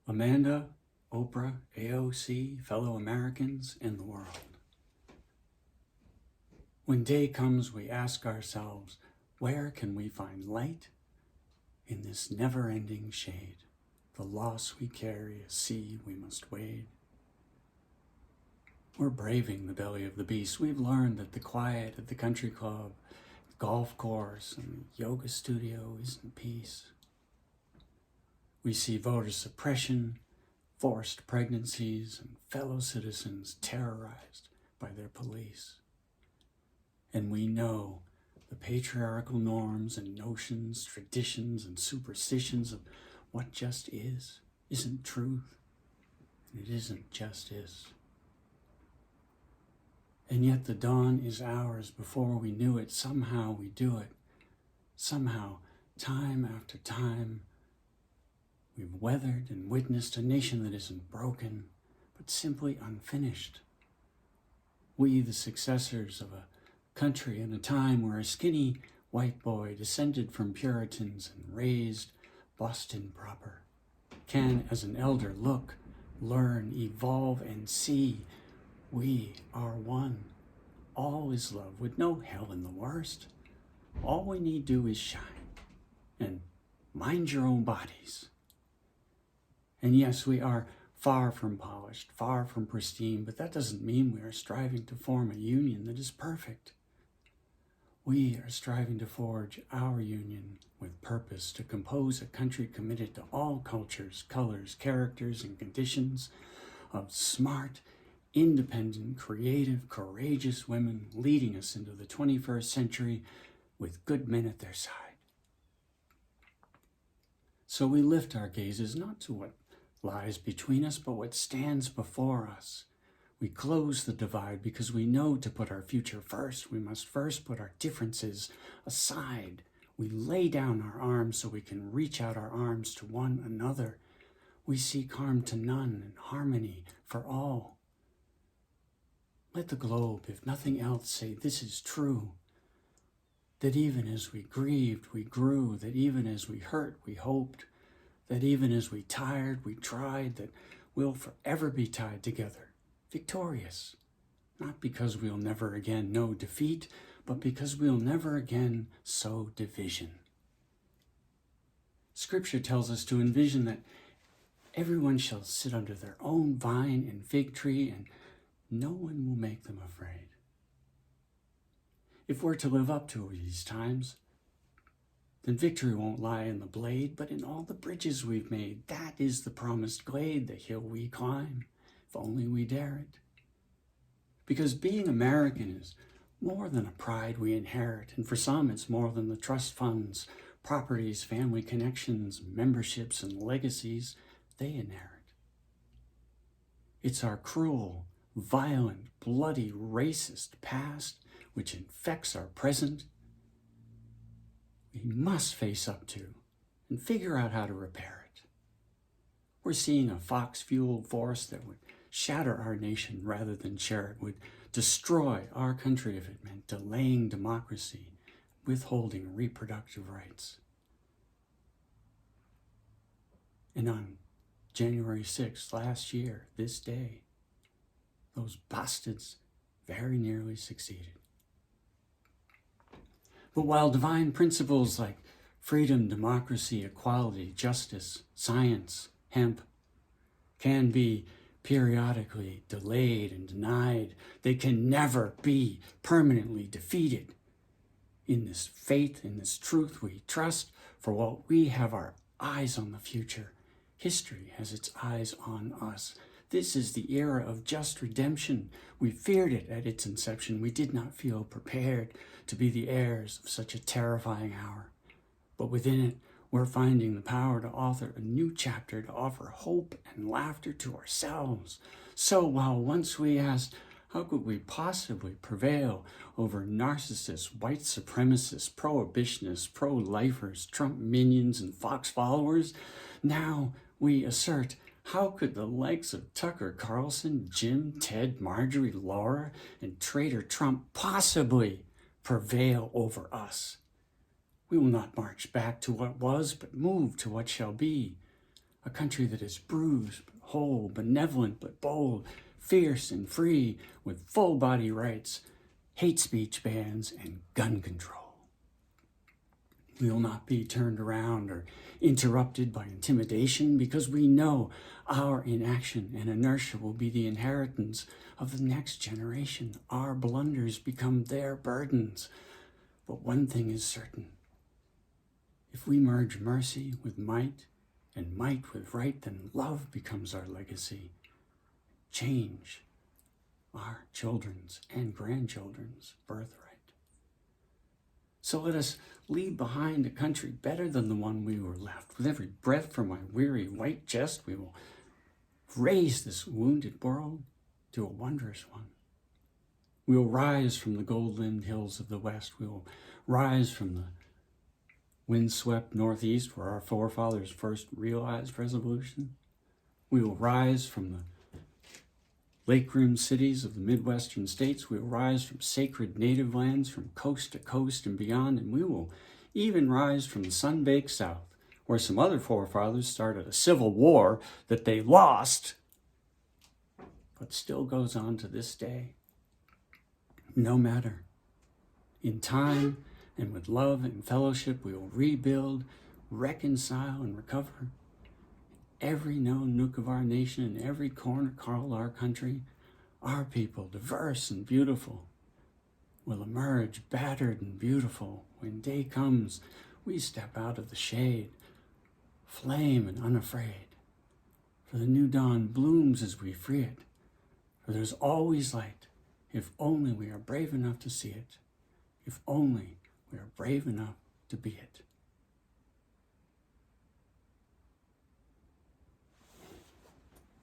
Amanda, Oprah, AOC, fellow Americans, and the world. When day comes, we ask ourselves, where can we find light in this never-ending shade? The loss we carry, a sea we must wade. We're braving the belly of the beast. We've learned that the quiet at the country club, golf course, and the yoga studio isn't peace. We see voter suppression, forced pregnancies, and fellow citizens terrorized by their police. And we know the patriarchal norms and notions, traditions, and superstitions of what just isn't truth, and it isn't justice. And yet the dawn is ours before we knew it. Somehow we do it. Somehow, time after time, we've weathered and witnessed a nation that isn't broken, but simply unfinished. We, the successors of a country in a time where a skinny white boy descended from Puritans and raised Boston proper, can, as an elder, look, learn, evolve, and see we are one. All is love, with no hell in the worst. All we need do is shine and mind your own bodies. And yes, we are far from polished, far from pristine, but that doesn't mean we are striving to form a union that is perfect. We are striving to forge our union with purpose, to compose a country committed to all cultures, colors, characters, and conditions of smart, independent, creative, courageous women leading us into the 21st century with good men at their side. So we lift our gazes not to what lies between us, but what stands before us. We close the divide because we know to put our future first, we must first put our differences aside. We lay down our arms so we can reach out our arms to one another. We seek harm to none and harmony for all. Let the globe, if nothing else, say this is true. That even as we grieved, we grew. That even as we hurt, we hoped. That even as we tired, we tried. That we'll forever be tied together, victorious. Not because we'll never again know defeat, but because we'll never again sow division. Scripture tells us to envision that everyone shall sit under their own vine and fig tree, and no one will make them afraid. If we're to live up to these times, then victory won't lie in the blade, but in all the bridges we've made. That is the promised glade, the hill we climb, if only we dare it. Because being American is more than a pride we inherit, and for some it's more than the trust funds, properties, family connections, memberships, and legacies they inherit. It's our cruel, violent, bloody, racist past which infects our present. We must face up to and figure out how to repair it. We're seeing a fox-fueled force that would shatter our nation rather than share it, would destroy our country if it meant delaying democracy, withholding reproductive rights. And on January 6th last year, this day, those bastards very nearly succeeded. But while divine principles like freedom, democracy, equality, justice, science, hemp can be periodically delayed and denied, they can never be permanently defeated. In this faith, in this truth we trust, for while we have our eyes on the future, history has its eyes on us. This is the era of just redemption. We feared it at its inception. We did not feel prepared to be the heirs of such a terrifying hour. But within it, we're finding the power to author a new chapter, to offer hope and laughter to ourselves. So while once we asked, how could we possibly prevail over narcissists, white supremacists, prohibitionists, pro-lifers, Trump minions, and Fox followers, now we assert, how could the likes of Tucker Carlson, Jim, Ted, Marjorie, Laura, and traitor Trump possibly prevail over us? We will not march back to what was, but move to what shall be. a country that is bruised but whole, benevolent but bold, fierce and free, with full body rights, hate speech bans, and gun control. We will not be turned around or interrupted by intimidation, because we know our inaction and inertia will be the inheritance of the next generation. Our blunders become their burdens. But one thing is certain. If we merge mercy with might and might with right, then love becomes our legacy. Change, our children's and grandchildren's birthright. So let us leave behind a country better than the one we were left. With every breath from my weary white chest, we will raise this wounded world to a wondrous one. We will rise from the gold-limbed hills of the West. We will rise from the windswept Northeast, where our forefathers first realized resolution. We will rise from the lake-rimmed cities of the Midwestern states. We will rise from sacred native lands from coast to coast and beyond, and we will even rise from the sun-baked South, where some other forefathers started a civil war that they lost, but still goes on to this day. No matter. In time and with love and fellowship, we will rebuild, reconcile, and recover. Every known nook of our nation and every corner called our country, our people, diverse and beautiful, will emerge battered and beautiful. When day comes, we step out of the shade, flame and unafraid. For the new dawn blooms as we free it. For there's always light, if only we are brave enough to see it. If only we are brave enough to be it.